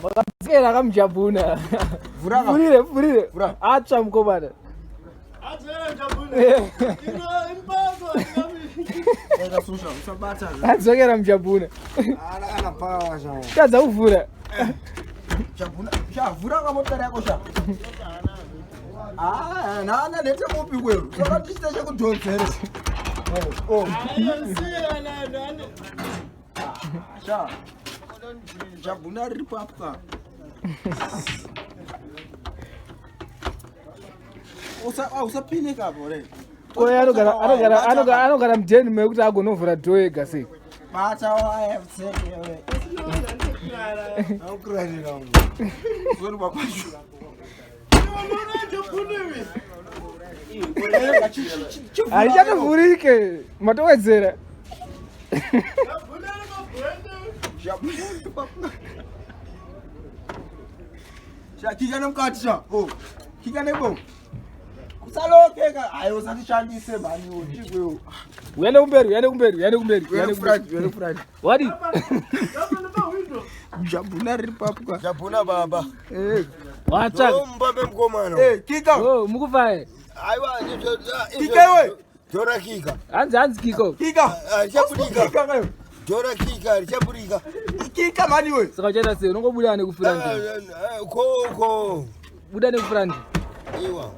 Makazikela kamjabhuna. Vurire. Atsha mkobana. Adzokera mjabhuna. Tadza kuvhura. Vhura kamotari yako sha. Nana nete mupi kweru. Saka tichita chekudzodzera. Sha. Jabhuna riripa apa. Usapine kapo re. Koya anogara mudheni mekuti agonovhura dhoo ega sei. Bata waya mtseke. Aukurani rangu. Zoni bakwacho. Aichatavhurike matowedzera. Kika nemukati sha. Kika nebo. Kusalokeka ayo satishandise mani uchigwewo. Uyende kumberi. Wadi? Jabhuna riripa. Jabhuna baba. Watsaka. Mbambe mkomano. Kika. Mukufaye. Aiwa, Kika iwe. Dora kika. Hanzi kiko. Kika. Chapurika. Kika ngayo. Dora kika, chapurika. Kika mani we. Saka uchaita sei unongobuda nekufurandi. Ko. Buda nekufurandi. Iwa.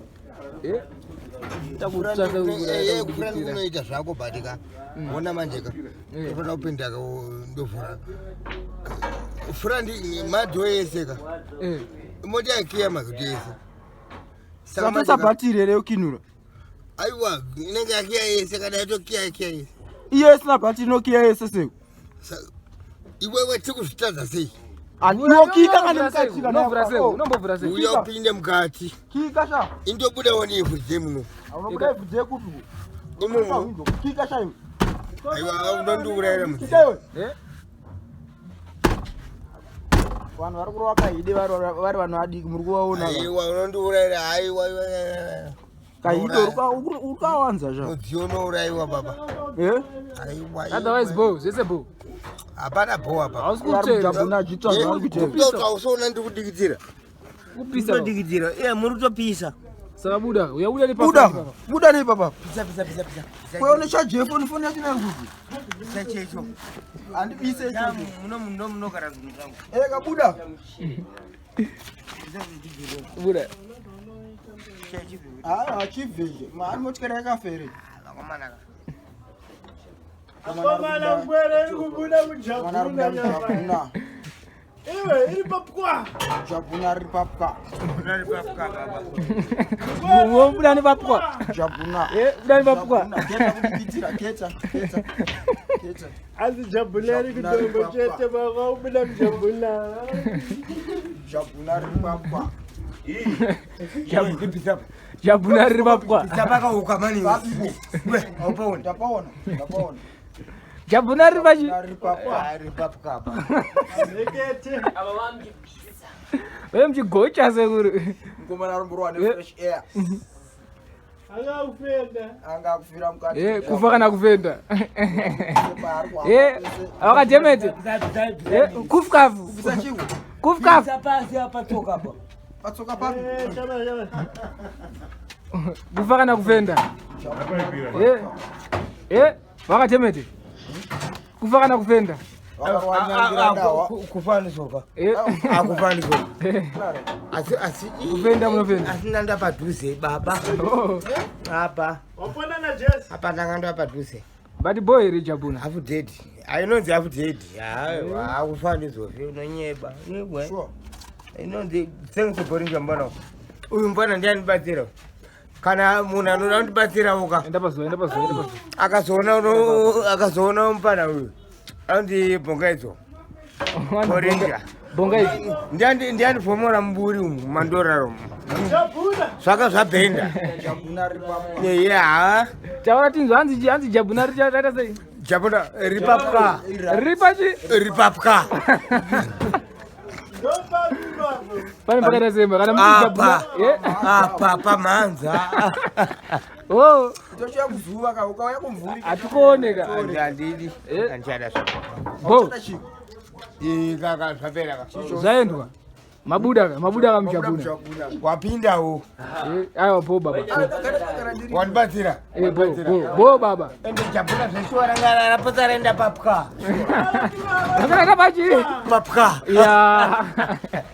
Takutsvaka kufurandi kunoita zvako batika. Ona manjeka. Unofana kupinda ndovhura. Furandi madho ese ka. Moti akiya makuti ese. Saka sabhatiri re ukinura. Aiwa, inenge akiya ese kana atokiya ese. Iye sina bhatiri nokiya ese seko. Iwewe tikuzvitadza sei? Anokika kana mukati kana unombovhura sei. Uya upinde mukati. Kika sha. Indobuda woni ivhudze muno. Unobuda ivhudze kupi? Imomo. Kika sha. Aiwa, unondiurayira muti. Vanhu vari kurova kaide vari vanhu adiki muri kuvaona. Aiwa, unondiurayira. Aiwa. Kaide urikawanza zva. Mudziyo unourayiwa baba. Aiwa. Otherwise bo, zvese bo. Hapana bo apa. Jabhuna Ajita vari kuteva. Kutoka usoona ndikudikitira. Kupisa. Kudikitira. Muri kutopisa. Saka buda, uyabuda nepapa. Buda nepapa. Pisa. Kweone chajefu nifoni yachina nguvu. Sechecho. Andibise icho. Muno kara zvinhu zvangu. Eka buda. Buda. Achivhije. Mari motikari yakafere. Vakomanaka. Akomana Mbare kubuda mujabhuna. Iwe iri papwa. Jabhuna riripa. Baba. Buda nepapwa. Jabhuna. Buda nepapwa. Keta. Azi jabhuna iri kudombo chete baba ubuda mujabhuna. Jabhuna riripa. Jabhuna riripa. Sabaka ukamani. Ndapaona. Jabhuna riripachi. Riripa. Rekete. Wewe mchigocha sekuru. Mkomana rumburwa ne fresh air. Anga kufira mukati. Kufa kana kufenda. Awakatemete. Kufkafu. Kufkafu. Pasi apa toka hapa. Patsoka papi. Kufa kana kufenda. Wakatemete. Kufa kana kufenda. Kufani soka. Akufani soka. Asi kufenda munofenda. Asina nda padhuze baba. Apa. Wapona na Jess. Apa ndanga padhuze. But boy Jabhuna. Afu dead. Ainonzi afu dead. Hayi, akufani zofe unonyeba. Yebwe. Sure. Inonzi tsenga Bohlinger mbona. Uyu mbona ndiani batsira. Kana munhu anondibatsira uka. Enda pazuva. Akazoona umpana uyu. Andi bongaidzo. Bohlinger. Bongaidzo. Ndiani fomora mburi umu mandoraro. Jabhuna. Svaka zvabhenda. Jabhuna ripa. Yeah. Taura tinzo hanzi Jabhuna richaita sei? Jabhuna ripapka. Ripapka. Pane pakata semba kana muti Jabhuna. Apa pamanza. Oh. Tochiya kuzuva kauka uya kumvuri. Atikuoneka. Andidi. Anchada Bo. kaka zvapera ka. Zaendwa. Mabuda kamjabuna. Wapindawo. Aiwa po baba. Wanibatsira. Bo baba. Ende Jabhuna zveshuwa ranga rapota renda papwa. Ranga pachi. Papwa. Ya.